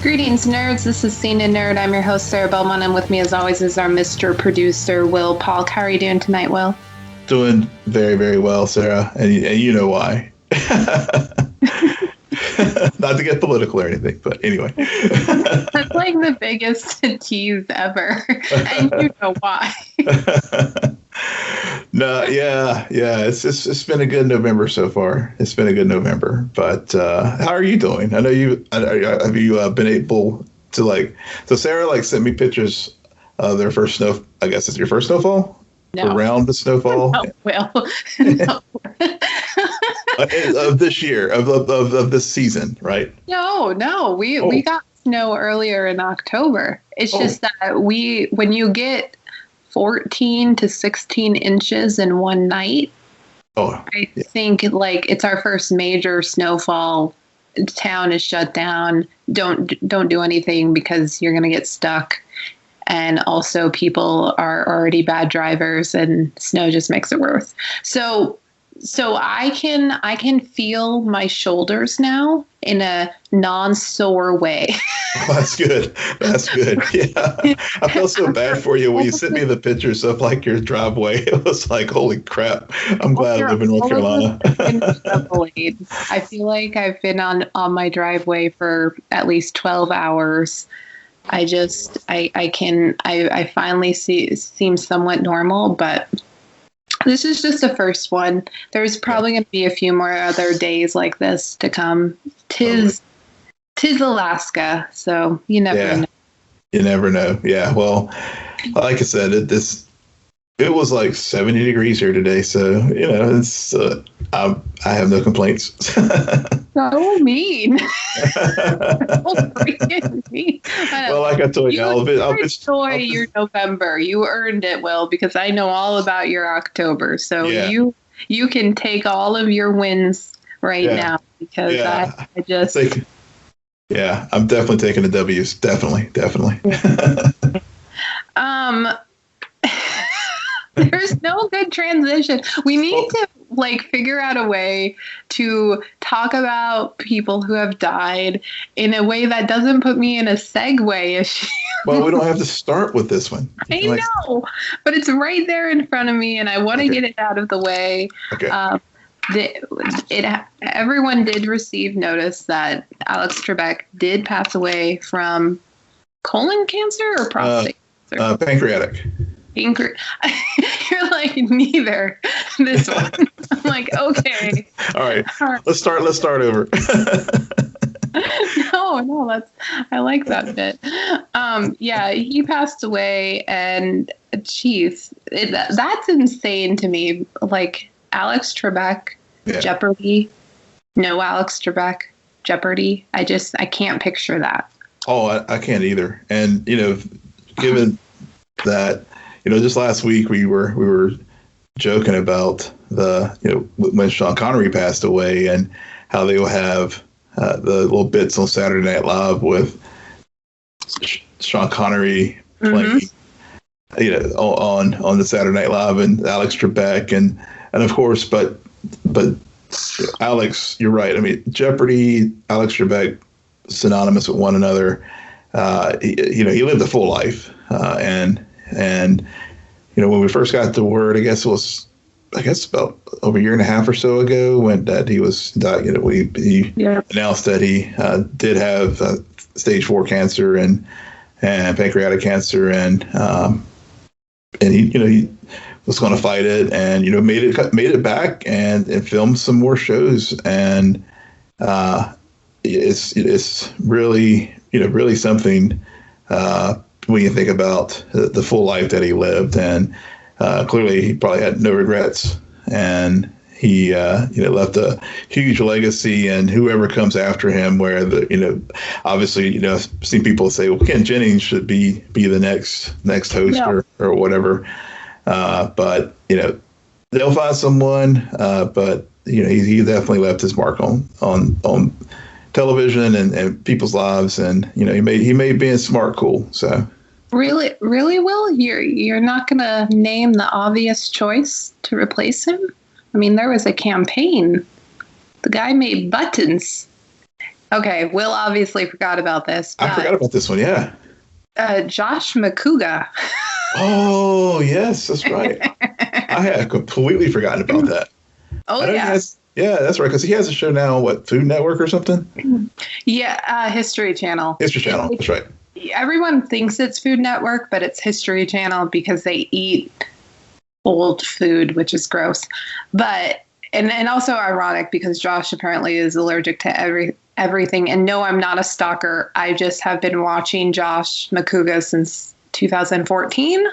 Greetings, nerds. This is SNN Nerd. I'm your host, Sarah Belmont, and with me, as always, is our Mr. Producer, Will Polk. How are you doing tonight, Will? Doing very, very well, Sarah, and you know why. Not to get political or anything, but anyway. That's like the biggest tease ever, and you know why. No, yeah. It's been a good November so far. It's been a good November, but how are you doing? I know have you been able to so Sarah sent me pictures of their first snow. I guess it's your first snowfall. No. Around the snowfall. No, Will. No. Of this year, of this season, right? No, we got snow earlier in October. It's just that when you get 14 to 16 inches in one night, I think it's our first major snowfall. Town is shut down. Don't do anything because you're going to get stuck. And also people are already bad drivers and snow just makes it worse. So I can feel my shoulders now in a non-sore way. Oh, that's good. Yeah. I felt so bad for you when you sent me the pictures of your driveway. It was like, holy crap. I'm glad I live in North Carolina. I feel like I've been on my driveway for at least 12 hours. I finally seem somewhat normal, but this is just the first one. There's probably going to be a few more other days like this to come. Tis Alaska, so you never know. You never know. Yeah, well, like I said, it was like 70 degrees here today, so it's I have no complaints. So mean. So freaking mean. Well, like I told you, I'll enjoy your November. You earned it, Will, because I know all about your October. So you can take all of your wins now because I just. I'm definitely taking the W's. Definitely. There's no good transition. We need to figure out a way to talk about people who have died in a way that doesn't put me in a segue issue. Well, we don't have to start with this one. I know, but it's right there in front of me, and I want to get it out of the way. Okay. Everyone did receive notice that Alex Trebek did pass away from colon cancer or prostate cancer? Pancreatic. You're like, neither. This one. I'm like, okay. All right. Let's start over. No, I like that bit. He passed away, and geez, that's insane to me. Alex Trebek, Jeopardy. No Alex Trebek, Jeopardy. I can't picture that. Oh, I can't either. And given that. Just last week we were joking about when Sean Connery passed away and how they will have the little bits on Saturday Night Live with Sean Connery playing, on the Saturday Night Live and Alex Trebek and of course, but Alex, you're right. I mean, Jeopardy, Alex Trebek, synonymous with one another. He lived a full life, and when we first got the word, I guess about over a year and a half or so ago when that he was died, he announced that he did have stage 4 cancer and pancreatic cancer, and he was going to fight it, and made it back and filmed some more shows, and it's really really something when you think about the full life that he lived, and clearly he probably had no regrets, and he left a huge legacy, and whoever comes after him, where obviously I've seen people say, well, Ken Jennings should be the next host or whatever, but they'll find someone, but he definitely left his mark on television and people's lives, and he made being smart cool. So really, Will, you're not gonna name the obvious choice to replace him? I mean, there was a campaign. The guy made buttons. Okay, Will obviously forgot about this. I forgot about this one. Yeah. Josh McCouga. Oh yes, that's right. I had completely forgotten about that. Oh yeah. Yeah, that's right. Because he has a show now, what, Food Network or something? Yeah, History Channel. History Channel. That's right. Everyone thinks it's Food Network, but it's History Channel because they eat old food, which is gross. But and also ironic because Josh apparently is allergic to everything. And no, I'm not a stalker. I just have been watching Josh McCouga since 2014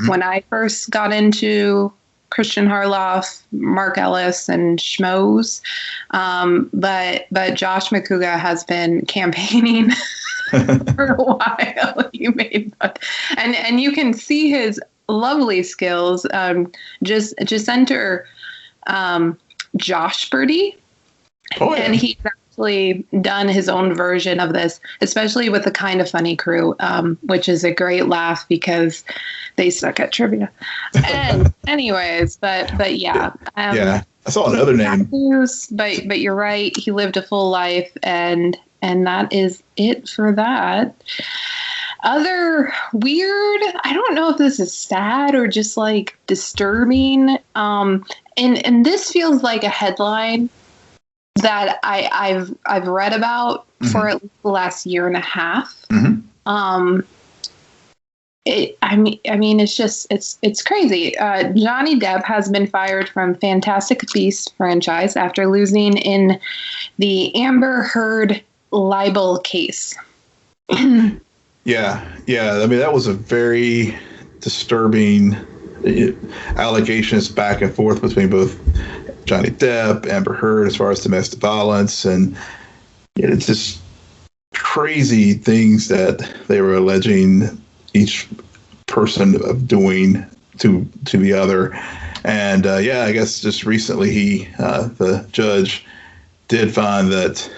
when I first got into Christian Harloff, Mark Ellis, and Schmoes. But Josh McCouga has been campaigning for a while. And you can see his lovely skills. Just enter Josh Birdie. Oh, yeah. And he's actually done his own version of this, especially with the Kind of Funny crew, which is a great laugh because they suck at trivia. And anyways, but yeah. Yeah, I saw another name. But you're right. He lived a full life, and that is it for that. Other weird, I don't know if this is sad or just like disturbing. And this feels like a headline that I've read about for at least the last year and a half. I mean, it's crazy. Johnny Depp has been fired from Fantastic Beasts franchise after losing in the Amber Heard libel case. Yeah. I mean, that was a very disturbing allegations back and forth between both Johnny Depp, Amber Heard, as far as domestic violence, and it's just crazy things that they were alleging each person of doing to the other. And I guess just recently the judge did find that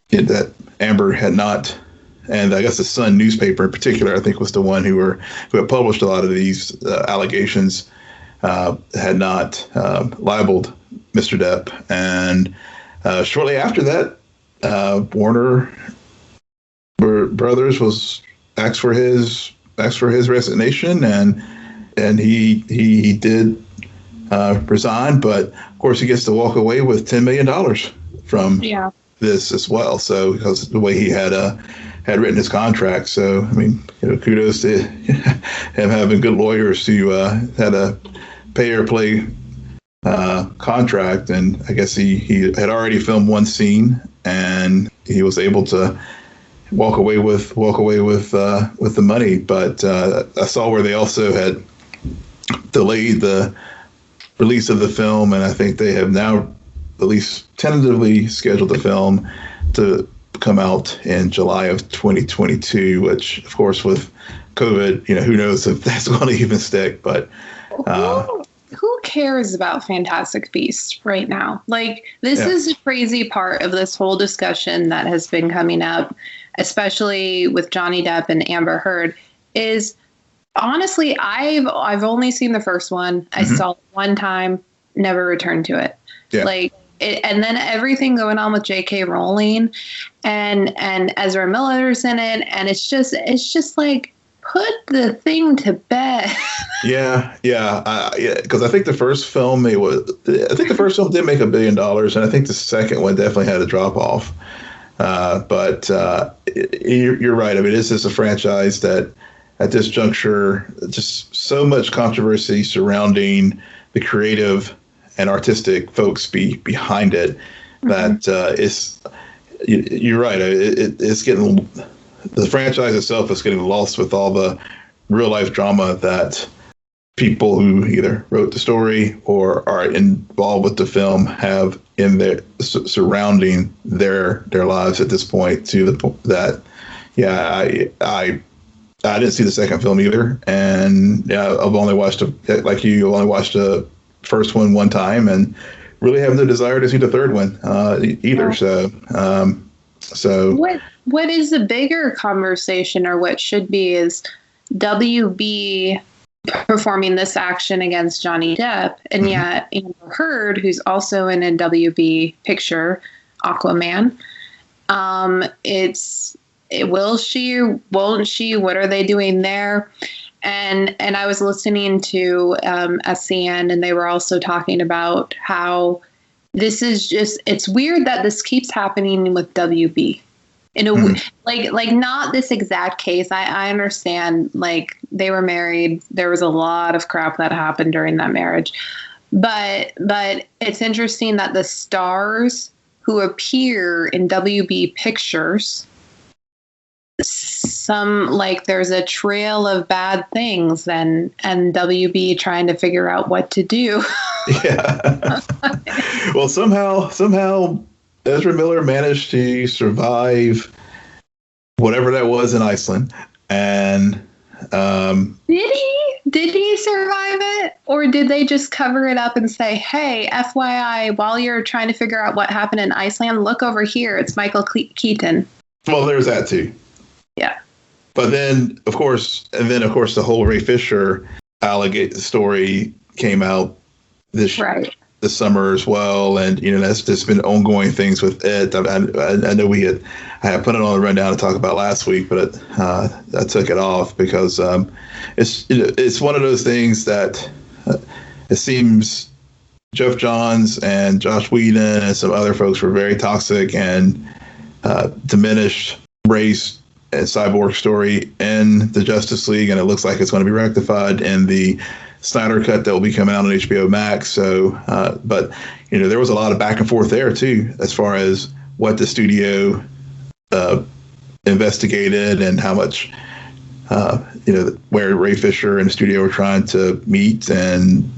that Amber had not, and I guess the Sun newspaper in particular, I think, was the one who had published a lot of these allegations, had not libeled Mr. Depp. And shortly after that, Warner Brothers was asked for his resignation, and he did resign. But of course, he gets to walk away with $10 million from this as well. So because the way he had written his contract. So I mean, kudos to him having good lawyers who had a pay or play contract. And I guess he had already filmed one scene, and he was able to walk away with the money. But I saw where they also had delayed the release of the film, and I think they have now at least tentatively scheduled the film to come out in July of 2022, which of course with COVID, who knows if that's going to even stick. But who cares about Fantastic Beasts right now? Like, this is a crazy part of this whole discussion that has been coming up, especially with Johnny Depp and Amber Heard, is honestly, I've only seen the first one. I saw it one time, never returned to it. And then everything going on with J.K. Rowling and Ezra Miller's in it, and it's just like, put the thing to bed. Because I think the first film did make $1 billion, and I think the second one definitely had a drop off. But you're right. I mean, this is a franchise that at this juncture, just so much controversy surrounding the creative and artistic folks behind it that you're right. It's getting, the franchise itself is getting lost with all the real life drama that people who either wrote the story or are involved with the film have in their surrounding their lives at this point, to the point that I didn't see the second film either, and I've only watched the first one time, and really have no desire to see the third one either. So what is the bigger conversation, or what should be, is WB performing this action against Johnny Depp, and yet Amber Heard, who's also in a WB picture, Aquaman. Will she, won't she? What are they doing there? And I was listening to SCN, and they were also talking about how this is just, it's weird that this keeps happening with WB. In a like not this exact case. I understand, like, they were married. There was a lot of crap that happened during that marriage. But it's interesting that the stars who appear in WB pictures, there's a trail of bad things, and WB trying to figure out what to do. Yeah. Well, somehow Ezra Miller managed to survive whatever that was in Iceland, and did he survive it, or did they just cover it up and say, "Hey, FYI, while you're trying to figure out what happened in Iceland, look over here. It's Michael Keaton." Well, there's that too. Yeah. But then, of course, the whole Ray Fisher allegate story came out this summer as well, and that's just been ongoing things with it. I know I had put it on the rundown to talk about last week, but I took it off because it's one of those things that it seems Jeff Johns and Josh Whedon and some other folks were very toxic and diminished Ray's and Cyborg story in the Justice League, and it looks like it's going to be rectified in the Snyder cut that will be coming out on HBO Max. So, but there was a lot of back and forth there too, as far as what the studio investigated and how much, where Ray Fisher and the studio were trying to meet, and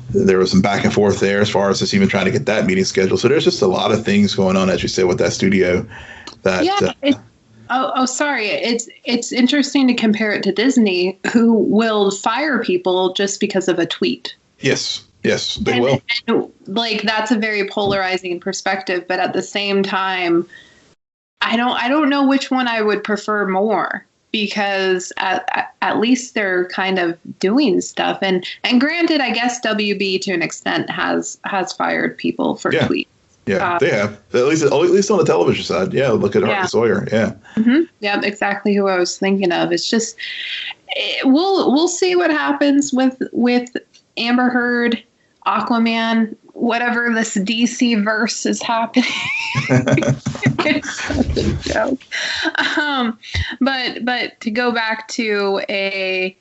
there was some back and forth there as far as just even trying to get that meeting scheduled. So there's just a lot of things going on, as you said, with that studio. Sorry. It's interesting to compare it to Disney, who will fire people just because of a tweet. Yes, they will. And, that's a very polarizing perspective, but at the same time, I don't know which one I would prefer more, because at least they're kind of doing stuff. And granted, I guess WB to an extent has fired people for tweets. Yeah, they have. At least on the television side. Yeah, look at Harper Sawyer. Yeah. Mm-hmm. Yeah, exactly who I was thinking of. It's just we'll see what happens with Amber Heard, Aquaman, whatever this DC verse is happening. It's such a joke. But to go back to a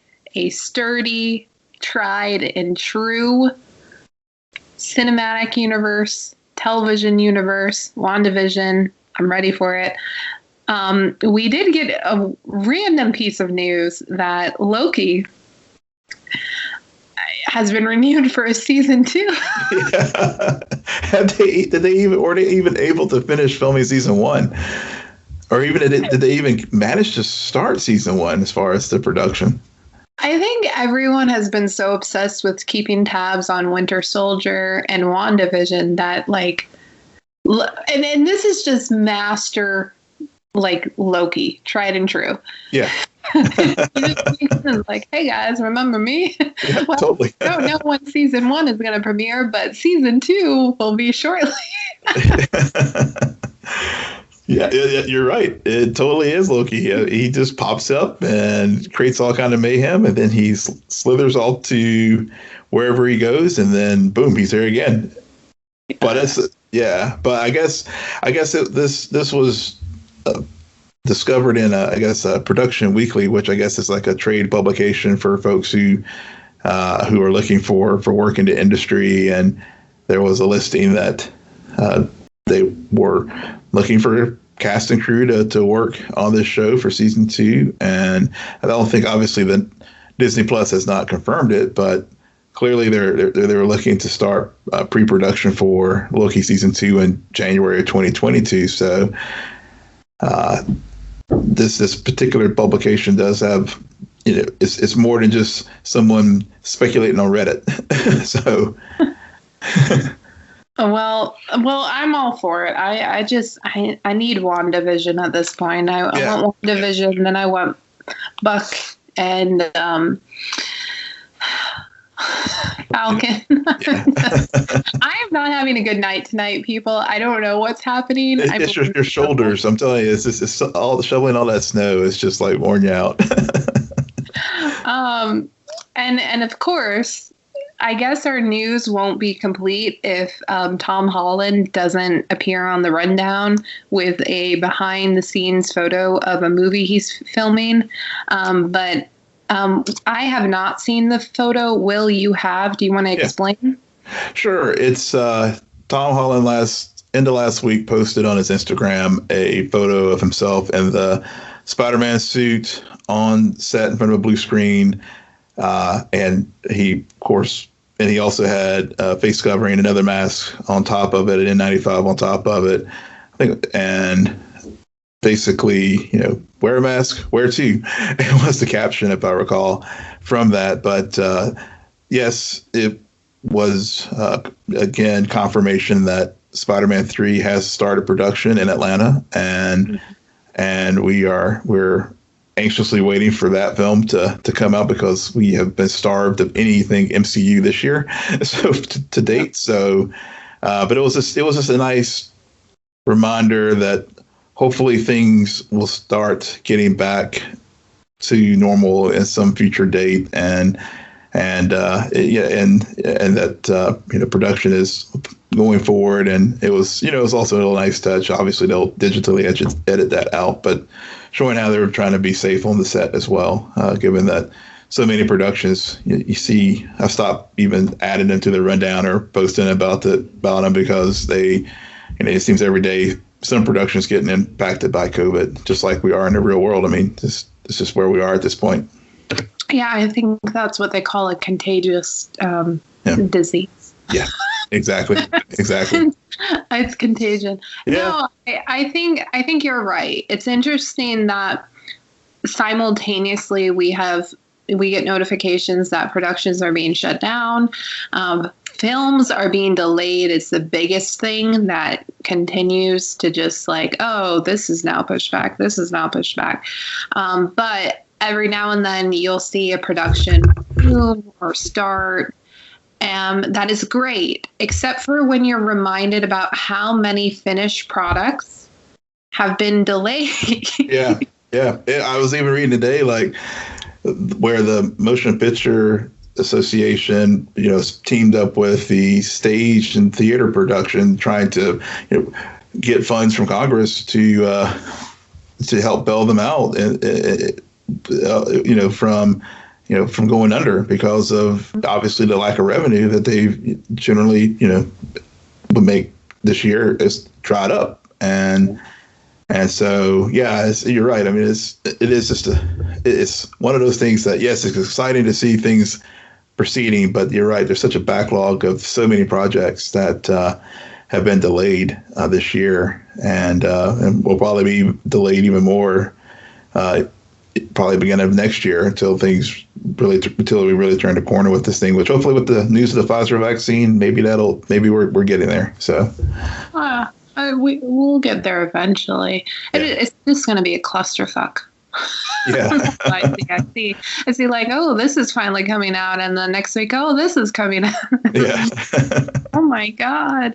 sturdy, tried and true cinematic universe, television universe, WandaVision, I'm ready for it. We did get a random piece of news that Loki has been renewed for a season 2. Yeah. Were they even able to finish filming season 1? Or even did they even manage to start season 1 as far as the production? I think everyone has been so obsessed with keeping tabs on Winter Soldier and WandaVision that, and this is just master, Loki, tried and true. Yeah. Hey guys, remember me? Yeah, well, totally. I don't know when season 1 is going to premiere, but season 2 will be shortly. Yeah, you're right. It totally is Loki. He just pops up and creates all kind of mayhem, and then he slithers off to wherever he goes, and then boom, he's there again. But but I guess this was discovered in Production Weekly, which I guess is like a trade publication for folks who are looking for work in the industry, and there was a listing that they were looking for cast and crew to work on this show for season 2. And I don't think, obviously, that Disney Plus has not confirmed it, but clearly they were looking to start pre-production for Loki season 2 in January of 2022. So this particular publication does have, it's more than just someone speculating on Reddit. So. Well, I'm all for it. I need WandaVision at this point. I want WandaVision, then I want Buck and Falcon. I am not having a good night tonight, people. I don't know what's happening. It's your shoulders. I'm telling you, it's all shoveling all that snow. It's just like worn you out. And of course, I guess our news won't be complete if Tom Holland doesn't appear on the rundown with a behind-the-scenes photo of a movie he's filming. But I have not seen the photo. Will, you have? Do you want to explain? Sure. It's Tom Holland end of last week posted on his Instagram a photo of himself in the Spider-Man suit on set in front of a blue screen. And he also had a face covering, another mask on top of it, an N95 on top of it. I think, and basically, wear a mask, wear two. It was the caption, if I recall, from that. But yes, it was again confirmation that Spider-Man 3 has started production in Atlanta, and we're anxiously waiting for that film to come out because we have been starved of anything MCU this year, so to date. So, but it was just a nice reminder that hopefully things will start getting back to normal in some future date, and that production is going forward. And it was also a nice touch. Obviously, they'll digitally edit that out, but showing how they were trying to be safe on the set as well, given that so many productions you see, I stopped even adding them to the rundown or posting about them because it seems every day some productions getting impacted by COVID, just like we are in the real world. I mean, it's just where we are at this point. Yeah, I think that's what they call a contagious disease. Yeah, exactly. It's contagion. Yeah. No, I think you're right. It's interesting that simultaneously we get notifications that productions are being shut down. Films are being delayed. It's the biggest thing that continues to just like, oh, this is now pushed back. This is now pushed back. But every now and then you'll see a production boom or start. That is great, except for when you're reminded about how many finished products have been delayed. Yeah. I was even reading today, like, where the Motion Picture Association, teamed up with the stage and theater production, trying to, get funds from Congress to help bail them out, from going under because of obviously the lack of revenue that they generally, would make this year is dried up. And so, yeah, you're right. I mean, it's one of those things that, yes, it's exciting to see things proceeding, but you're right. There's such a backlog of so many projects that have been delayed this year, and will probably be delayed even more probably beginning of next year until we really turn the corner with this thing, which hopefully with the news of the Pfizer vaccine, maybe we're getting there. So we'll get there eventually. Yeah. It's just going to be a clusterfuck. Yeah. I see like, oh, this is finally coming out, and the next week, oh, this is coming out. Yeah. Oh my God.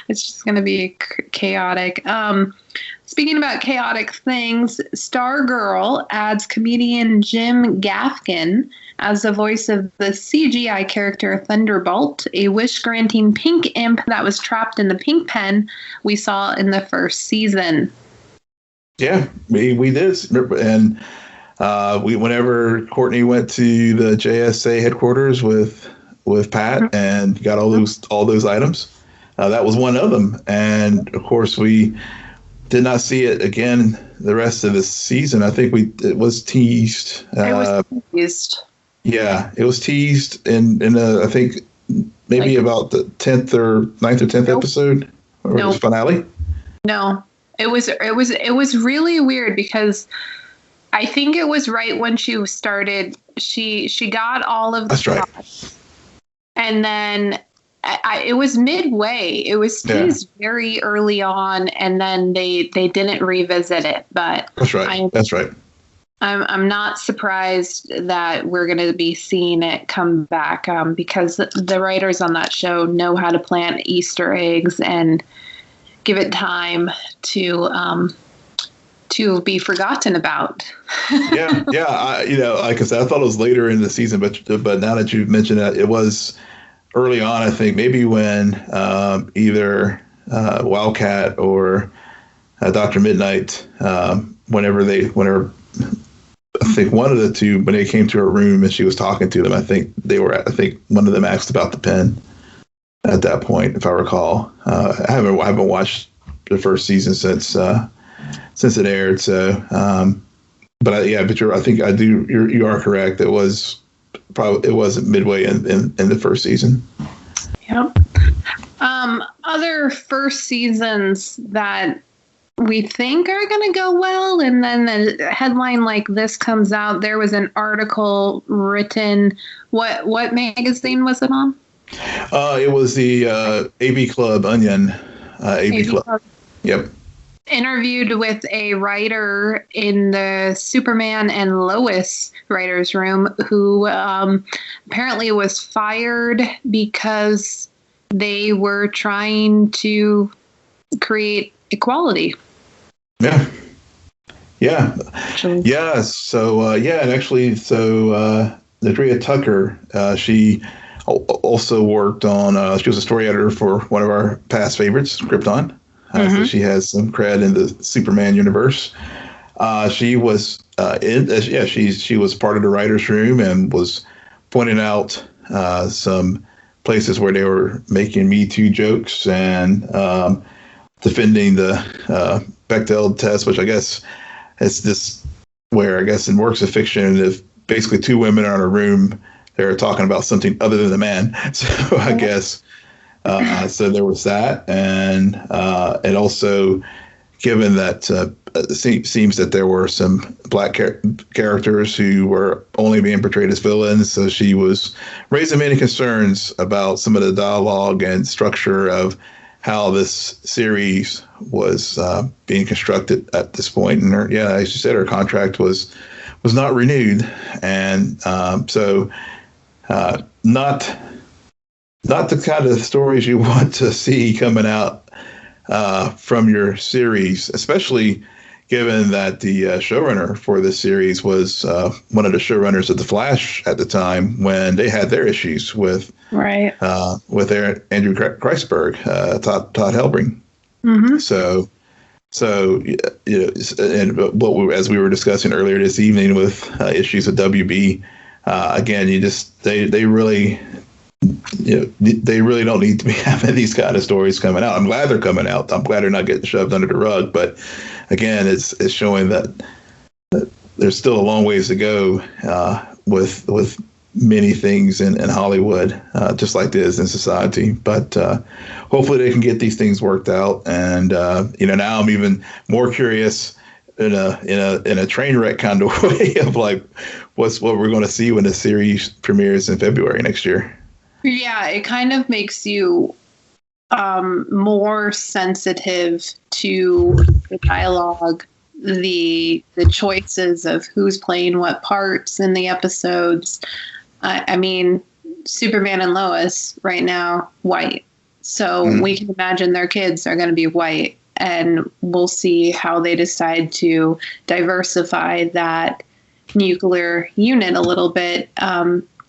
It's just going to be chaotic. Speaking about chaotic things, Stargirl adds comedian Jim Gaffigan as the voice of the CGI character Thunderbolt, a wish-granting pink imp that was trapped in the pink pen we saw in the first season. Yeah, we did. And whenever Courtney went to the JSA headquarters with Pat and got all those items, that was one of them. And of course, we did not see it again the rest of the season. I think it was teased. It was teased. Yeah, it was teased in I think maybe about the 10th or 9th or 10th episode or the finale. No, it was really weird because I think it was right when she started. She got all of the shots, and then it was midway. It was teased very early on, and then they didn't revisit it. But that's right. I'm not surprised that we're going to be seeing it come back because the writers on that show know how to plant Easter eggs and give it time to be forgotten about. Yeah. Like I said, I thought it was later in the season, but now that you've mentioned that, it was early on. I think maybe when either Wildcat or Dr. Midnight, whenever I think one of the two, when they came to her room and she was talking to them, I think one of them asked about the pen at that point, if I recall. I haven't watched the first season since it aired. So, you are correct. It was midway in the first season. Yep. Other first seasons that we think are going to go well, and then a headline like this comes out. There was an article written. What magazine was it on? It was the AV Club Onion. AV Club. Yep. Interviewed with a writer in the Superman and Lois writers' room who apparently was fired because they were trying to create equality. Yeah. So, and actually, Nadria Tucker, she also worked on, she was a story editor for one of our past favorites, Krypton. So she has some cred in the Superman universe. She was she was part of the writers' room and was pointing out some places where they were making Me Too jokes and defending the Bechdel test, which I guess is this where I guess in works of fiction, if basically two women are in a room, they're talking about something other than the man. So I guess so there was that, and also given that it seems that there were some black characters who were only being portrayed as villains, so she was raising many concerns about some of the dialogue and structure of how this series was being constructed at this point. And as you said, her contract was not renewed, and so not the kind of stories you want to see coming out from your series, especially given that the showrunner for this series was one of the showrunners of The Flash at the time when they had their issues with Andrew Kreisberg, Todd Helbring. So and as we were discussing earlier this evening with issues with WB, again, they really don't need to be having these kind of stories coming out. I'm glad they're coming out. I'm glad they're not getting shoved under the rug. But again, it's showing that there's still a long ways to go with many things in Hollywood, just like it is in society. But hopefully they can get these things worked out. And now I'm even more curious in a train wreck kind of way of like what we're going to see when the series premieres in February next year. Yeah, it kind of makes you more sensitive to the dialogue, the choices of who's playing what parts in the episodes. I mean, Superman and Lois right now, white. So we can imagine their kids are going to be white, and we'll see how they decide to diversify that nuclear unit a little bit.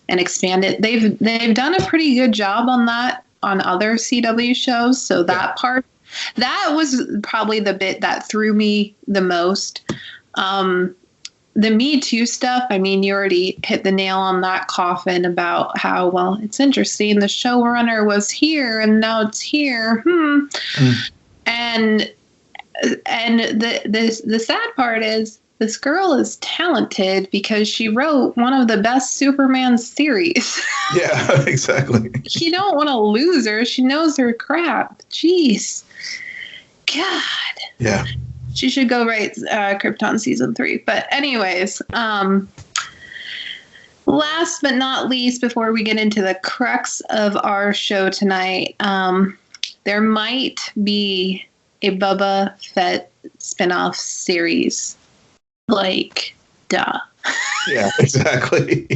And expand it. They've done a pretty good job on that on other CW shows. So that part, that was probably the bit that threw me the most. The Me Too stuff, I mean, you already hit the nail on that coffin about how, well, it's interesting. The showrunner was here and now it's here. And the sad part is, this girl is talented because she wrote one of the best Superman series. Yeah, exactly. You don't want to lose her. She knows her crap. Jeez. God. Yeah. She should go write Krypton season 3. But anyways, last but not least, before we get into the crux of our show tonight, there might be a Boba Fett spinoff series. Like Duh. Yeah, exactly.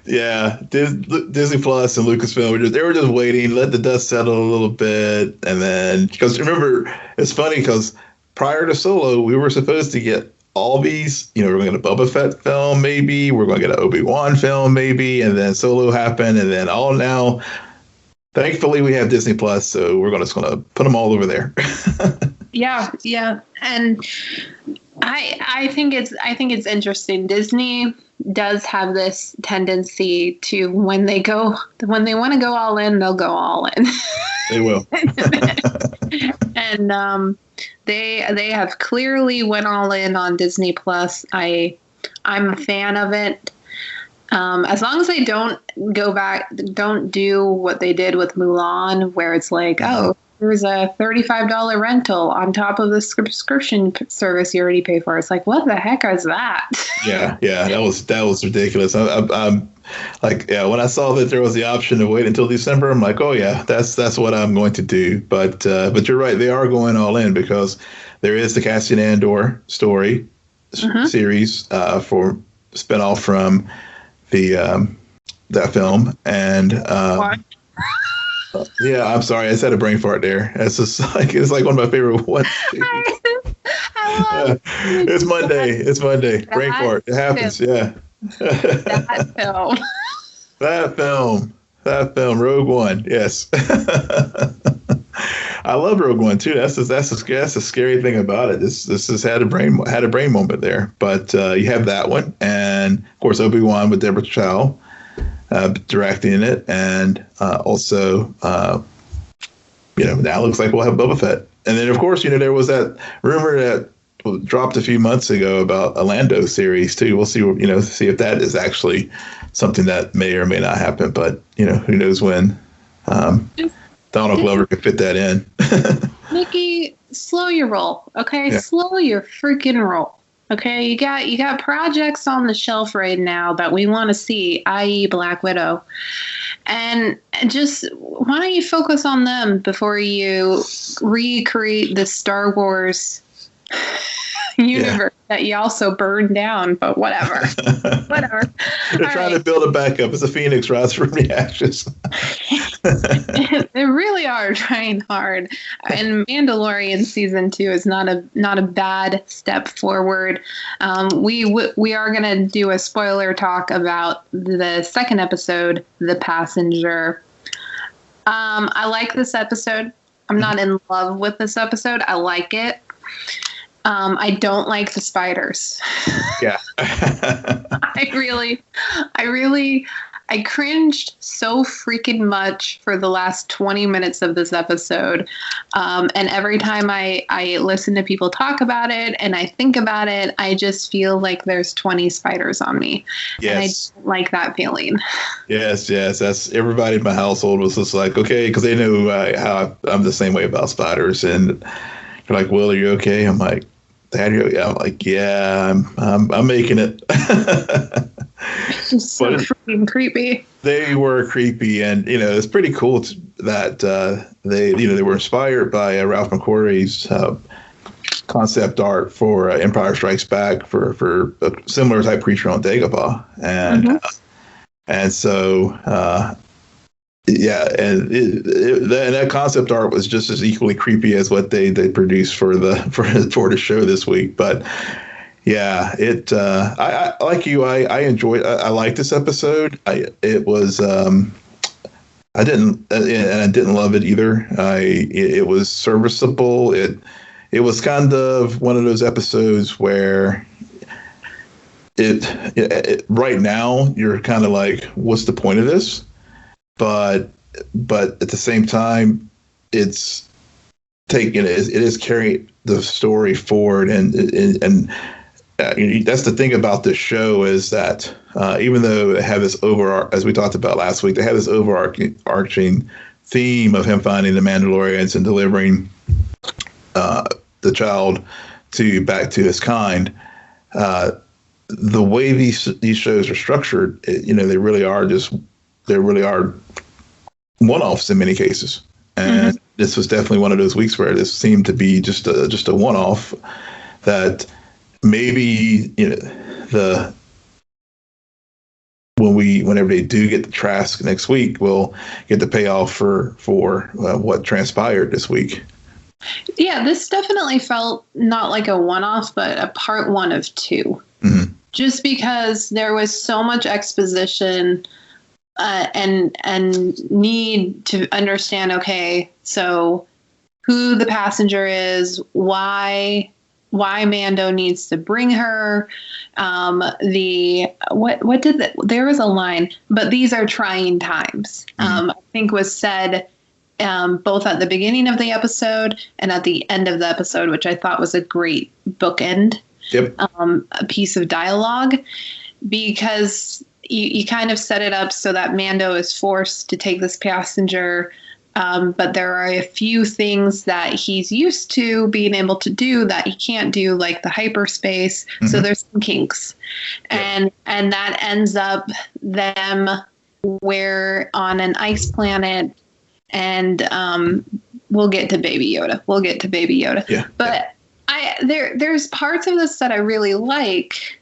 Yeah, Disney Plus and Lucasfilm they were just waiting, let the dust settle a little bit, and then because remember, it's funny because prior to Solo, we were supposed to get all these. We're going to get a Boba Fett film, maybe we're going to get an Obi-Wan film, maybe, and then Solo happened, and then all now. Thankfully, we have Disney Plus, so we're just going to put them all over there. Yeah, and I think it's interesting. Disney does have this tendency to when they want to go all in, they'll go all in. They will. And they have clearly went all in on Disney Plus. I'm a fan of it. As long as they don't do what they did with Mulan, where it's like, oh, there's a $35 rental on top of the subscription service you already pay for. It's like, what the heck is that? Yeah, that was ridiculous. I'm like, when I saw that there was the option to wait until December, I'm like, oh yeah, that's what I'm going to do. But you're right, they are going all in because there is the Cassian Andor story series for spinoff from that film, and yeah, I'm sorry, I just had a brain fart there. It's just it's like one of my favorite ones. It's Monday. Brain fart. It happens. Yeah. That film. Rogue One. Yes. I love Rogue One too. That's the scary thing about it. This has had a brain moment there. But you have that one, and of course Obi-Wan with Deborah Chow directing it, and also now it looks like we'll have Boba Fett. And then of course there was that rumor that dropped a few months ago about a Lando series too. We'll see see if that is actually something that may or may not happen. But who knows when. Donald Glover could fit that in. Nikki, slow your roll, okay? Yeah. Slow your freaking roll, okay? You got projects on the shelf right now that we want to see, i.e. Black Widow. And just, why don't you focus on them before you recreate the Star Wars universe that you also burned down, but whatever. They're trying to build it back up. It's a phoenix rise from the ashes. They really are trying hard. And Mandalorian season 2 is not a bad step forward. We are going to do a spoiler talk about the second episode, The Passenger. I like this episode. I'm not in love with this episode. I like it. I don't like the spiders. Yeah. I cringed so freaking much for the last 20 minutes of this episode. And every time I listen to people talk about it and I think about it, I just feel like there's 20 spiders on me. Yes. And I don't like that feeling. Yes. That's everybody in my household was just like, okay, because they know how I'm the same way about spiders. And they're like, Will, are you okay? I'm like, Dad, I'm like, yeah, I'm making it. It's just so freaking creepy. They were creepy, and it's pretty cool that they were inspired by Ralph McQuarrie's concept art for Empire Strikes Back for a similar type creature on Dagobah, and so. Yeah, and that concept art was just as equally creepy as what they produced for the show this week. But yeah, I like you. I enjoyed. I liked this episode. I didn't love it either. It was serviceable. It was kind of one of those episodes where it right now you're kind of like, what's the point of this? But at the same time, it is carrying the story forward, and that's the thing about this show is that even though they have this as we talked about last week, they have this overarching theme of him finding the Mandalorians and delivering the child back to his kind. The way these shows are structured, they really are one-offs in many cases, and this was definitely one of those weeks where this seemed to be just a one-off that maybe whenever they do get the Trask next week, we'll get the payoff for what transpired this week. Yeah, this definitely felt not like a one-off, but a part 1 of 2. Mm-hmm. Just because there was so much exposition and need to understand, okay, so who the passenger is, why Mando needs to bring her, there was a line, but these are trying times. I think was said both at the beginning of the episode and at the end of the episode, which I thought was a great bookend. Yep. A piece of dialogue, because you kind of set it up so that Mando is forced to take this passenger, but there are a few things that he's used to being able to do that he can't do, like the hyperspace. Mm-hmm. So there's some kinks, and that ends up them where on an ice planet, and we'll get to Baby Yoda. Yeah. But there's parts of this that I really like.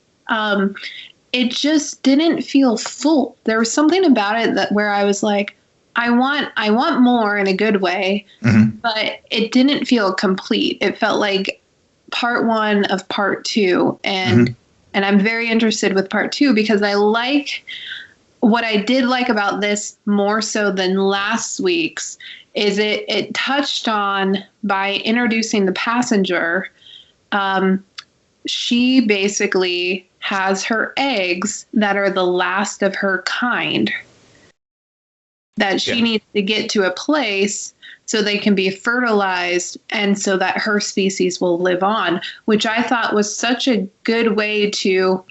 It just didn't feel full. There was something about it where I was like, I want more in a good way, mm-hmm. but it didn't feel complete. It felt like part 1 of part 2, and I'm very interested with part 2 because I like what I did like about this more so than last week's is it touched on, by introducing the passenger, she basically has her eggs that are the last of her kind, that she needs to get to a place so they can be fertilized and so that her species will live on, which I thought was such a good way to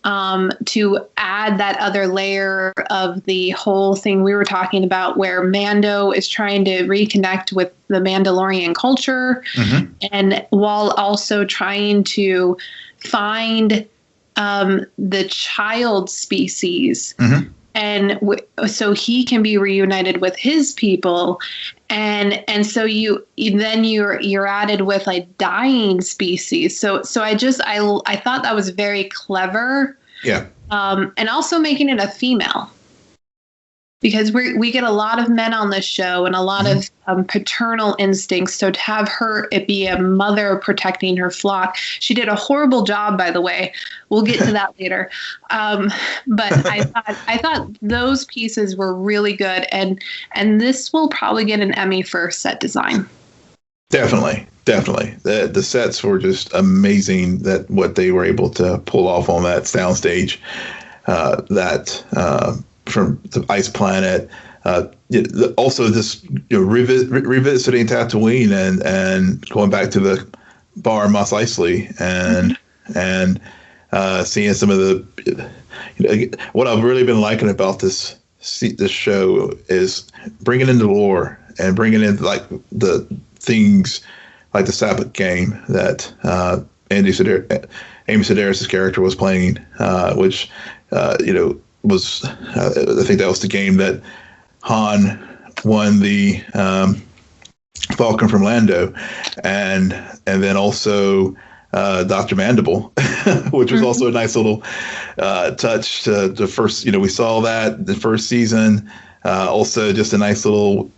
add that other layer of the whole thing we were talking about, where Mando is trying to reconnect with the Mandalorian culture, mm-hmm. and while also trying to find the child species, mm-hmm. and so he can be reunited with his people, and so you're added with a dying species. So I thought that was very clever. Yeah. And also making it a female, because we get a lot of men on this show and a lot mm-hmm. of paternal instincts. So to have it be a mother protecting her flock, she did a horrible job, by the way. We'll get to that later. But I thought those pieces were really good, and this will probably get an Emmy for set design. Definitely. The sets were just amazing, that what they were able to pull off on that soundstage, from the ice planet, also this revisiting Tatooine and going back to the bar Mos Eisley and seeing some of the what I've really been liking about this show is bringing in the lore and bringing in like the things like the Sabbath game that Amy Sedaris' character was playing, which was I think that was the game that Han won the Falcon from Lando, and then also Dr. Mandible, which was also a nice little touch to the first. We saw that the first season. Also, just a nice little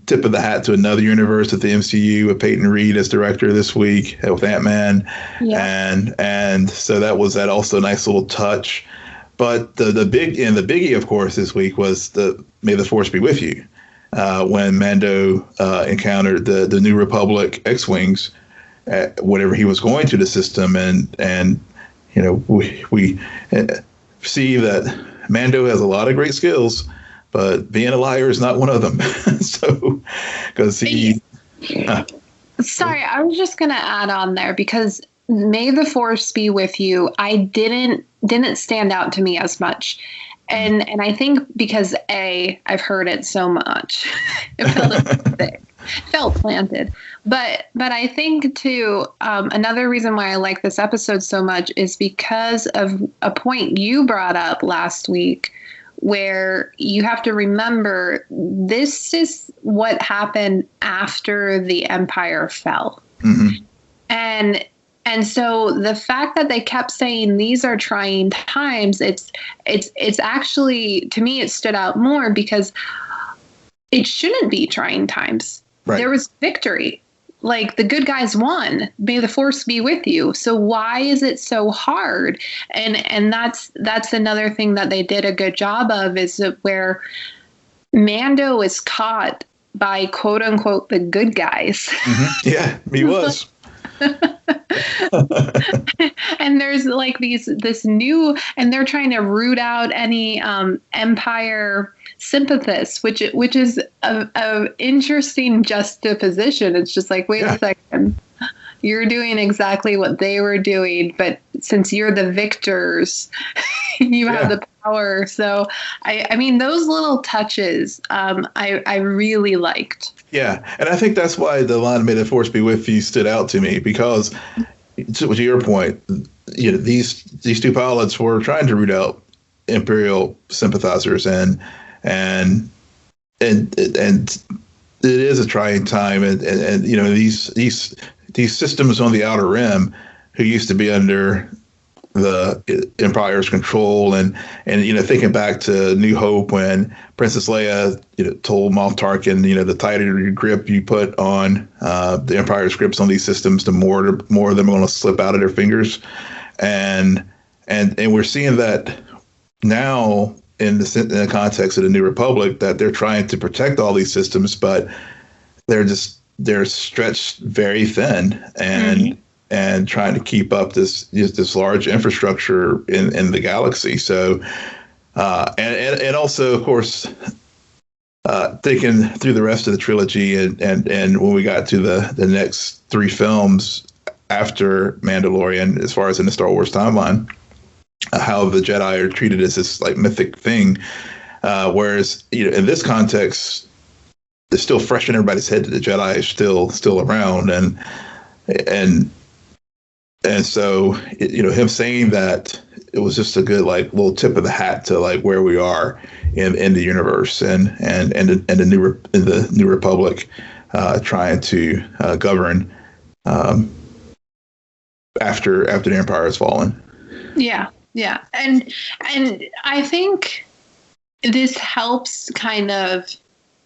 tip of the hat to another universe at the MCU with Peyton Reed as director this week with Ant-Man, and so that was also a nice little touch. But the biggie, of course, this week was the May the Force be with you, when Mando encountered the New Republic X-wings whenever he was going through the system, and we see that Mando has a lot of great skills, but being a liar is not one of them. So, because sorry, I was just gonna add on there, because May the Force be with you, I didn't stand out to me as much. And I think because I've heard it so much. It felt thick. Felt planted. But I think too, another reason why I like this episode so much is because of a point you brought up last week, where you have to remember this is what happened after the Empire fell. Mm-hmm. And And so the fact that they kept saying these are trying times, it's actually, to me, it stood out more because it shouldn't be trying times. Right. There was victory. Like, the good guys won. May the force be with you. So why is it so hard? And that's another thing that they did a good job of, is where Mando is caught by quote unquote the good guys. Mm-hmm. Yeah, he was. And there's like this new, and they're trying to root out any Empire sympathists, which is a interesting juxtaposition. It's just like, wait a second, you're doing exactly what they were doing, but since you're the victors, you have the power. So I mean, those little touches, I really liked. Yeah, and I think that's why the line "May the Force be with you" stood out to me, because, to your point, these two pilots were trying to root out Imperial sympathizers, and it is a trying time, and these systems on the Outer Rim, who used to be under the Empire's control, and thinking back to New Hope, when Princess Leia told Moff Tarkin, the tighter your grip you put on the Empire's grips on these systems, the more of them are going to slip out of their fingers, and we're seeing that now in the context of the New Republic, that they're trying to protect all these systems, but they're stretched very thin, and trying to keep up this large infrastructure in the galaxy. So, and also, of course, thinking through the rest of the trilogy, and when we got to the next three films after Mandalorian, as far as in the Star Wars timeline, how the Jedi are treated as this like mythic thing, whereas in this context, it's still fresh in everybody's head that the Jedi is still around, and so, him saying that, it was just a good like little tip of the hat to like where we are in the universe, and the New Republic trying to govern after the Empire has fallen. Yeah, and I think this helps kind of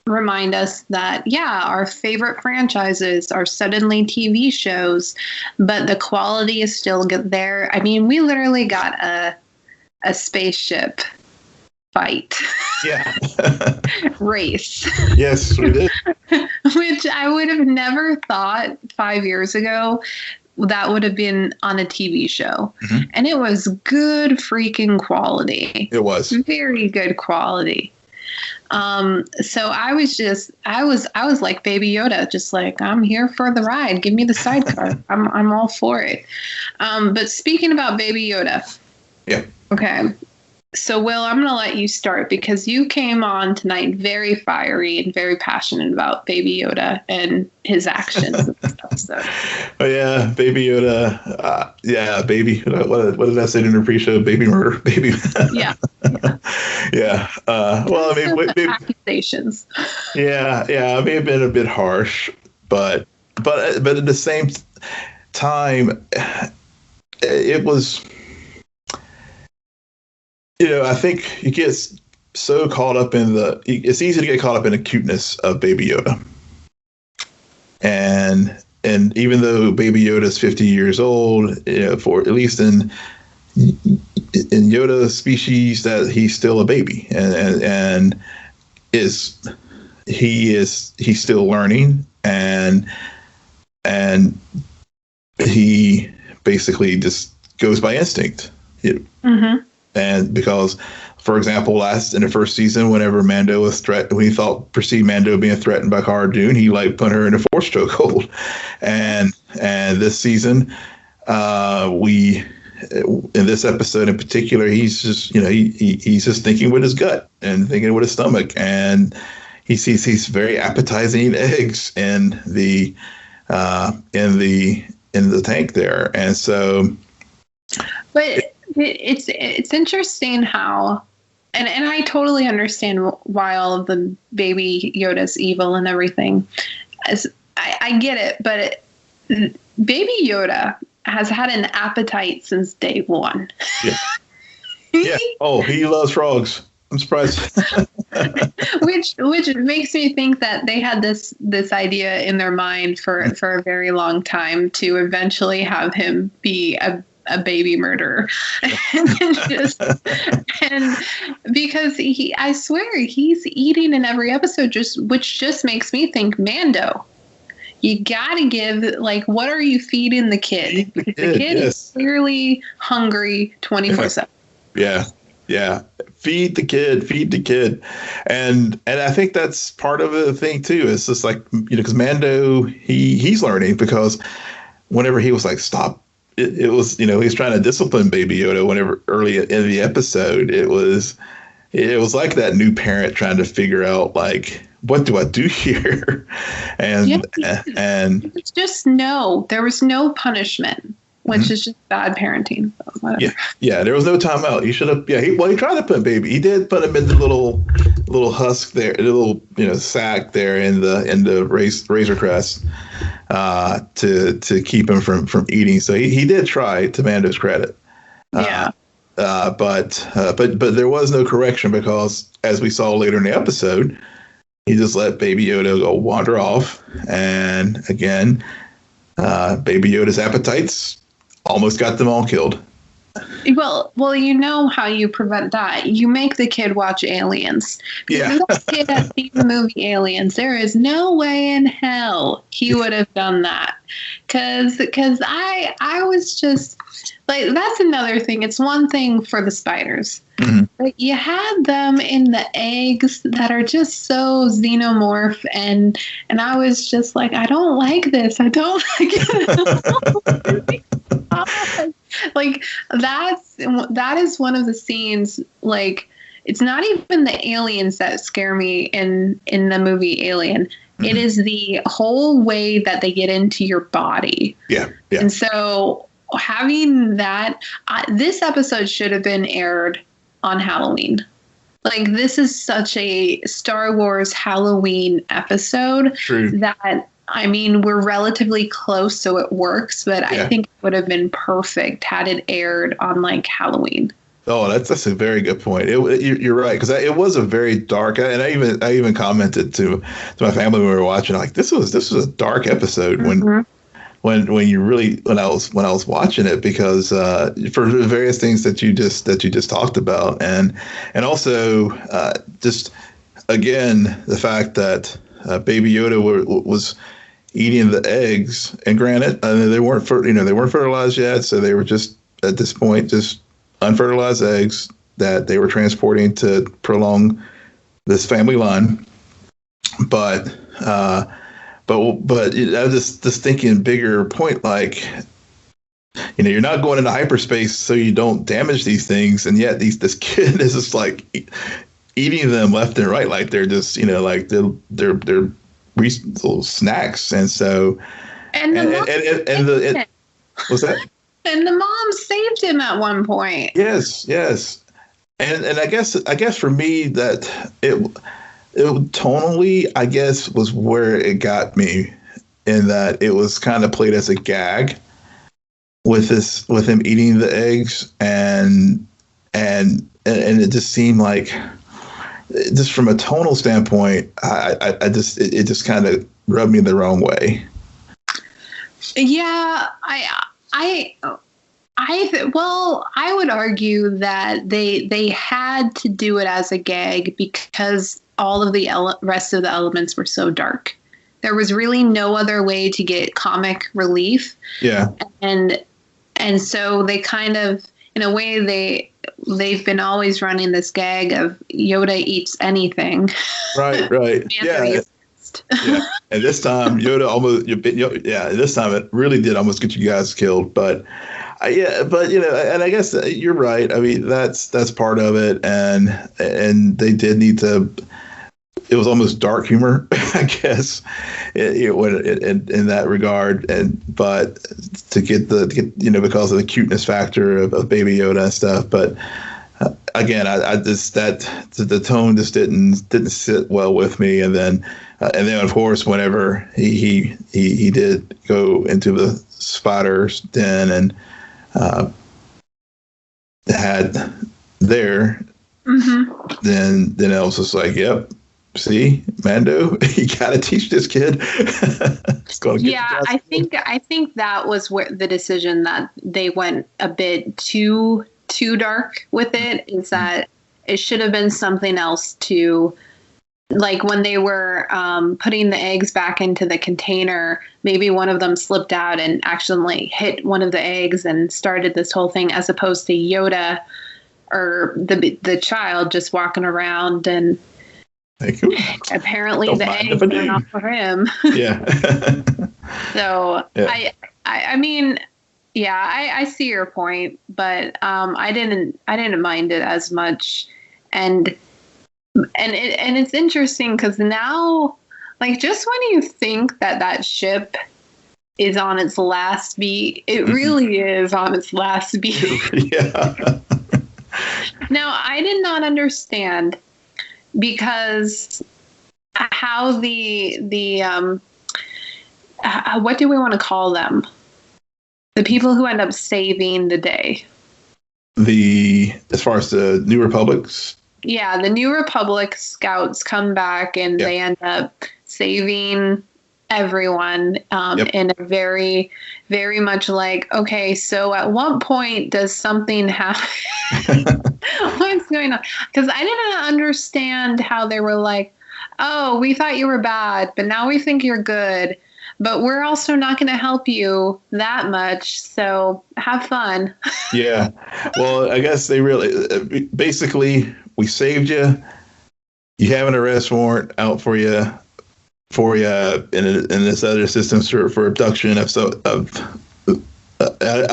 remind us that, our favorite franchises are suddenly TV shows, but the quality is still there. I mean, we literally got a spaceship fight. Yeah. Race. Yes, we did. Which I would have never thought 5 years ago that would have been on a TV show. Mm-hmm. And it was good freaking quality. It was. Very good quality. So I was like Baby Yoda, just like, I'm here for the ride. Give me the sidecar. I'm all for it. But speaking about Baby Yoda. Yeah. Okay. So, Will, I'm going to let you start, because you came on tonight very fiery and very passionate about Baby Yoda and his actions in this episode. Oh, yeah. Baby Yoda. Baby. What did I say in the pre-show? Baby murder. Baby. Yeah. Yeah. Well, I mean, maybe, accusations. Yeah. I may have been a bit harsh, but at the same time, it was. I think you get so caught up in it's easy to get caught up in the cuteness of Baby Yoda. And even though Baby Yoda is 50 years old, for at least in Yoda species, that he's still a baby, and he's still learning, and he basically just goes by instinct. Mm-hmm. And because, for example, in the first season, whenever Mando was when he perceived Mando being threatened by Cara Dune, he like put her in a force chokehold. And this season, in this episode in particular, he's just he's just thinking with his gut and thinking with his stomach, and he sees these very appetizing eggs in the tank there, and so. But it's interesting how, and I totally understand why all of the Baby Yoda's evil and everything. I get it, but Baby Yoda, has had an appetite since day one. Yeah. Yeah. Oh, he loves frogs. I'm surprised. which makes me think that they had this idea in their mind for a very long time to eventually have him be a baby murderer. and because I swear he's eating in every episode, which just makes me think Mando. You gotta give, like, what are you feeding the kid? Because the kid is clearly hungry 24/7. Yeah. Feed the kid. And I think that's part of the thing too. It's just like, because Mando, he's learning, because whenever he was like, stop, it was, he's trying to discipline Baby Yoda whenever early in the episode, it was like that new parent trying to figure out, like, what do I do here? And it's just there was no punishment, which is just bad parenting. So yeah. There was no timeout. He should have. Yeah. He tried to put Baby. He did put him in the little husk there, the little sack there in the Razor Crest, to keep him from eating. So he did try, to Mando's credit. Yeah. But there was no correction, because as we saw later in the episode, he just let Baby Yoda go wander off, and again, Baby Yoda's appetites almost got them all killed. Well, you know how you prevent that. You make the kid watch Aliens. Because if that kid had seen the movie Aliens, there is no way in hell he would have done that. Because I was just, like, that's another thing. It's one thing for the spiders. Mm-hmm. But you had them in the eggs that are just so xenomorph, and I was just like, I don't like this. I don't like it. Like, that is one of the scenes, like, it's not even the aliens that scare me in the movie Alien. Mm-hmm. It is the whole way that they get into your body. Yeah. And so having that, this episode should have been aired on Halloween. Like, this is such a Star Wars Halloween episode. True. That, I mean, we're relatively close, so it works, but I think it would have been perfect had it aired on, like, Halloween. Oh, that's a very good point. You're right, because it was a very dark, and I even commented to my family when we were watching, like, this was a dark episode. Mm-hmm. When you really, when I was watching it, because for the various things that you just talked about, and also just again the fact that Baby Yoda was eating the eggs, and granted, they weren't fertilized yet, so they were just at this point just unfertilized eggs that they were transporting to prolong this family line, but I was just thinking bigger point, like, you're not going into hyperspace so you don't damage these things, and yet this kid is just like eating them left and right, like they're just like they're little snacks, and so what's that? And the mom saved him at one point. Yes, and I guess for me that it tonally, I guess, was where it got me, in that it was kind of played as a gag with him eating the eggs, and it just seemed like, just from a tonal standpoint, it just kind of rubbed me the wrong way. Yeah, I would argue that they had to do it as a gag because all of the rest of the elements were so dark. There was really no other way to get comic relief. Yeah. And so they kind of, in a way, they've been always running this gag of Yoda eats anything. Right. Yeah. And this time Yoda this time it really did almost get you guys killed, but and I guess you're right. I mean, that's part of it, and they did need to. It was almost dark humor, I guess, in that regard, but to get because of the cuteness factor of Baby Yoda and stuff. But again, I just the tone just didn't sit well with me, and then And then, of course, whenever he did go into the spider's den and had there, then it was just like, yep, see, Mando, you got to teach this kid. Yeah, I think that was where the decision that they went a bit too dark with it, is that it should have been something else to, like when they were putting the eggs back into the container, maybe one of them slipped out and accidentally hit one of the eggs and started this whole thing, as opposed to Yoda or the child just walking around and apparently the eggs were not for him. Yeah. So yeah. I mean, yeah, I see your point, but I didn't mind it as much, and it's interesting because now, like, just when you think that ship is on its last beat, it really is on its last beat. Yeah. Now, I did not understand, because how the what do we want to call them? The people who end up saving the day. As far as the New Republics. Yeah, the New Republic scouts come back and they end up saving everyone in a very, very much like, okay, so at what point does something happen? What's going on? Because I didn't understand how they were like, oh, we thought you were bad, but now we think you're good. But we're also not going to help you that much, so have fun. Yeah. Well, I guess they really, basically, we saved you. You have an arrest warrant out for you in this other system for abduction I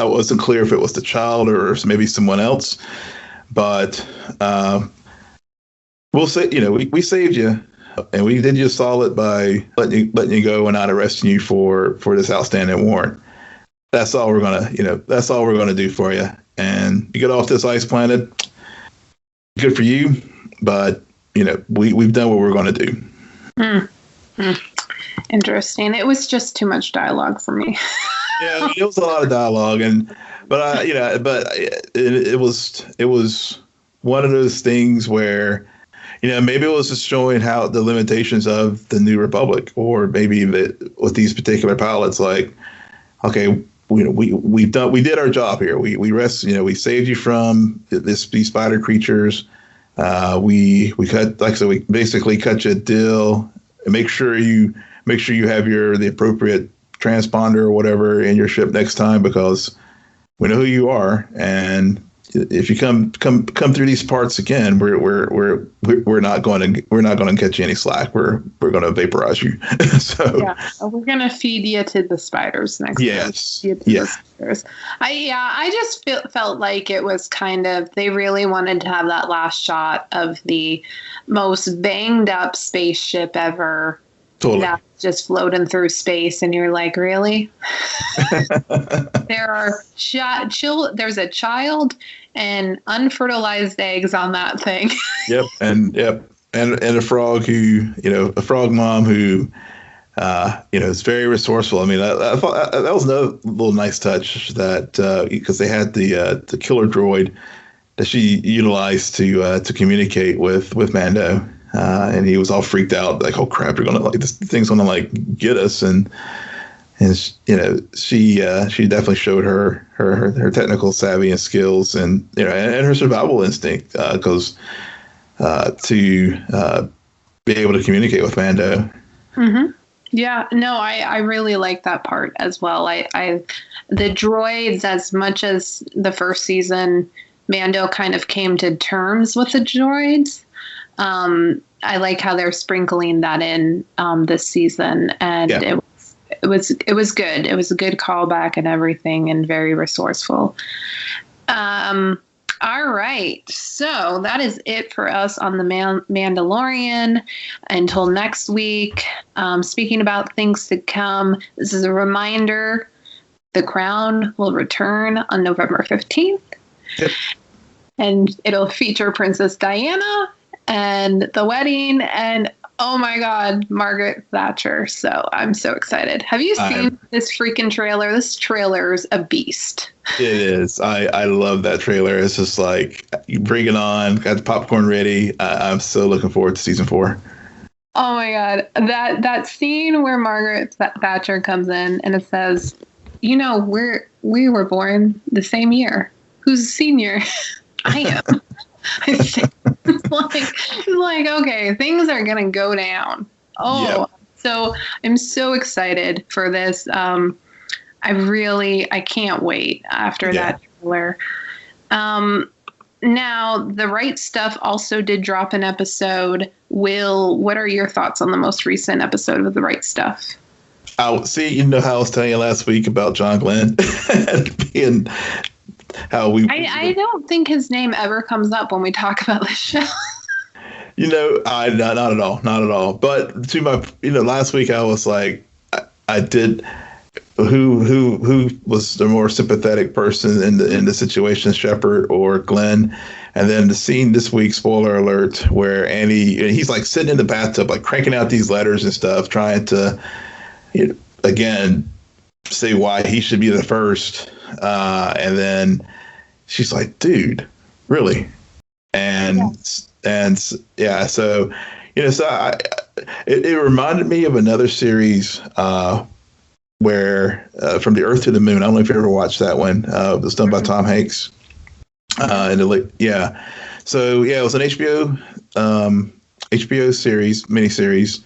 wasn't clear if it was the child or maybe someone else, but we'll say, we saved you. And we did you a solid by letting you go and not arresting you for this outstanding warrant. That's all we're gonna do for you. And you get off this ice planet. Good for you, but we've done what we're gonna do. Interesting. It was just too much dialogue for me. Yeah, it was a lot of dialogue, but it was one of those things where. Maybe it was just showing how the limitations of the New Republic, or maybe that with these particular pilots, like, okay, we did our job here. We saved you from these spider creatures. We basically cut you a deal. And make sure you have the appropriate transponder or whatever in your ship next time, because we know who you are, and if you come through these parts again, we're not going to catch you any slack. We're going to vaporize you. So yeah, we're going to feed you to the spiders next time. Yes. The spiders. I just felt like it was kind of, they really wanted to have that last shot of the most banged up spaceship ever. Totally. That's just floating through space, and you're like, really? There's a child and unfertilized eggs on that thing. Yep, and a frog a frog mom who, is very resourceful. I mean, I thought that was another little nice touch, that because they had the killer droid that she utilized to communicate with Mando. And he was all freaked out, like, "Oh crap! This thing's gonna get us." And she definitely showed her technical savvy and skills, and and her survival instinct, because to be able to communicate with Mando. Mm-hmm. Yeah, no, I really like that part as well. The droids, as much as the first season, Mando kind of came to terms with the droids. I like how they're sprinkling that in this season, and it was good. It was a good callback and everything, and very resourceful. All right, so that is it for us on the Mandalorian. Until next week, speaking about things to come, this is a reminder: The Crown will return on November 15th, and it'll feature Princess Diana and the wedding, and Oh my God, Margaret Thatcher. So I'm so excited. Have you seen this freaking trailer? This trailer is a beast. It is. I love that trailer. It's just like, you bring it on, got the popcorn ready. I'm so looking forward to season 4. Oh my God. That scene where Margaret Thatcher comes in and it says, we were born the same year. Who's a senior? I am. It's like, okay, things are going to go down. Oh, yep. So I'm so excited for this. I can't wait after that trailer. Now, The Right Stuff also did drop an episode. Will, what are your thoughts on the most recent episode of The Right Stuff? Oh, see, you know how I was telling you last week about John Glenn being how we. I don't think his name ever comes up when we talk about this show. Not at all. But to my, last week I was like, I did. Who was the more sympathetic person in the situation, Shepard or Glenn? And then the scene this week, spoiler alert, where he's like sitting in the bathtub, like cranking out these letters and stuff, trying to, again, say why he should be the first. And then she's like, dude, really? So it reminded me of another series, where From the Earth to the Moon. I don't know if you ever watched that one. It was done by Tom Hanks. So it was an HBO series, miniseries,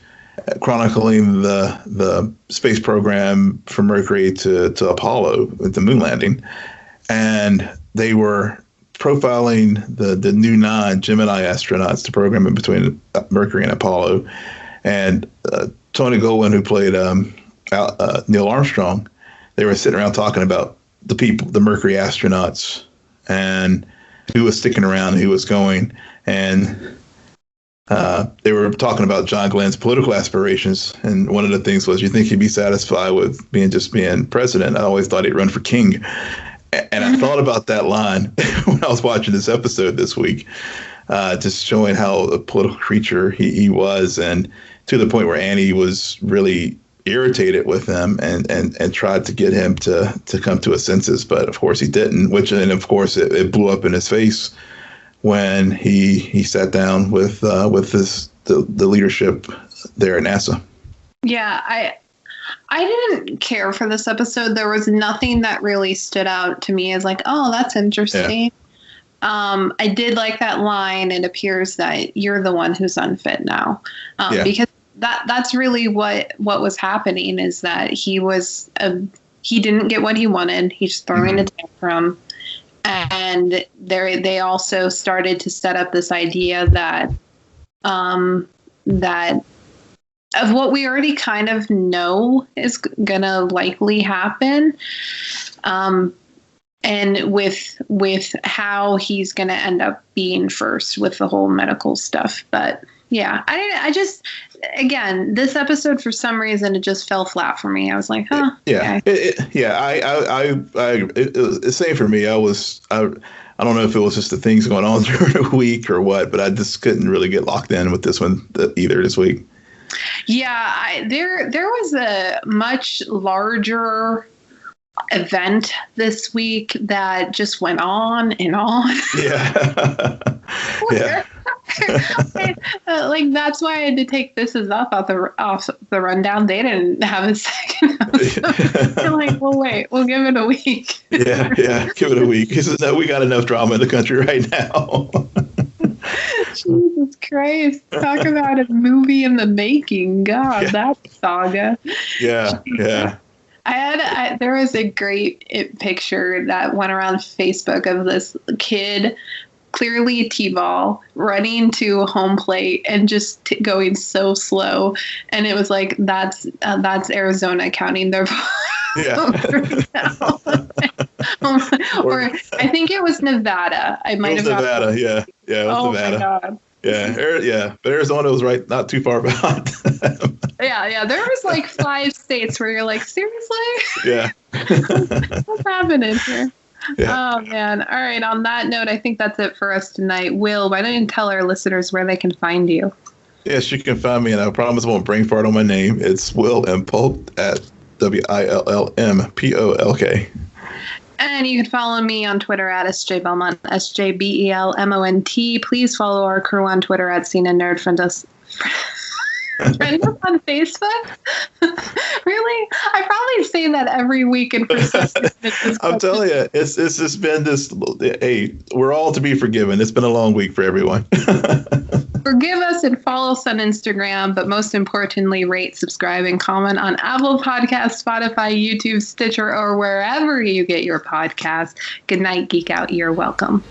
chronicling the space program from Mercury to Apollo with the moon landing, and they were profiling the new 9 Gemini astronauts to program in between Mercury and Apollo, and Tony Goldwyn, who played Neil Armstrong, they were sitting around talking about the Mercury astronauts and who was sticking around and who was going. And they were talking about John Glenn's political aspirations. And one of the things was, you think he'd be satisfied with being president? I always thought he'd run for king. And I thought about that line when I was watching this episode this week, just showing how a political creature he was, and to the point where Annie was really irritated with him and tried to get him to come to his senses, but of course he didn't. And of course it blew up in his face when he sat down with the leadership there at NASA. Yeah, I didn't care for this episode. There was nothing that really stood out to me as like, oh, that's interesting. Yeah. I did like that line. It appears that you're the one who's unfit now, because that's really what was happening, is that he didn't get what he wanted. He's throwing a tantrum. And they also started to set up this idea that of what we already kind of know is gonna likely happen. And with how he's gonna end up being first with the whole medical stuff. But yeah, I just, again, this episode, for some reason, it just fell flat for me. I was like, huh. Yeah. Okay. It's same for me. I don't know if it was just the things going on during the week or what, but I just couldn't really get locked in with this one either this week. Yeah, there was a much larger event this week that just went on and on. Yeah. Yeah. Like, that's why I had to take This Is Up off the rundown. They didn't have a second episode. I'm like, well, wait, we'll give it a week. Yeah, give it a week. He says, no, we got enough drama in the country right now. Jesus Christ. Talk about a movie in the making. God, that saga. Yeah. There was a great picture that went around Facebook of this kid, clearly T-ball, running to home plate and just going so slow. And it was like, that's Arizona counting their votes now. Or I think it was Nevada. It was Nevada. Yeah, it was Nevada. My God. Yeah, but Arizona was right, not too far behind. Yeah. There was like 5 states where you're like, seriously? Yeah. What's happening here? Yeah. Oh, man. All right. On that note, I think that's it for us tonight. Will, why don't you tell our listeners where they can find you? Yes, you can find me, and I promise I won't brain fart on my name. It's Will M. Polk at WILLMPOLK. And you can follow me on Twitter at SJ Belmont, SJBELMONT. Please follow our crew on Twitter at CNN Nerd. Friend us on Facebook. Really? I probably say that every week and I'm telling you, it's just been this. Hey, we're all to be forgiven. It's been a long week for everyone. Forgive us and follow us on Instagram, but most importantly, rate, subscribe, and comment on Apple Podcasts, Spotify, YouTube, Stitcher, or wherever you get your podcasts. Good night, Geek Out. You're welcome.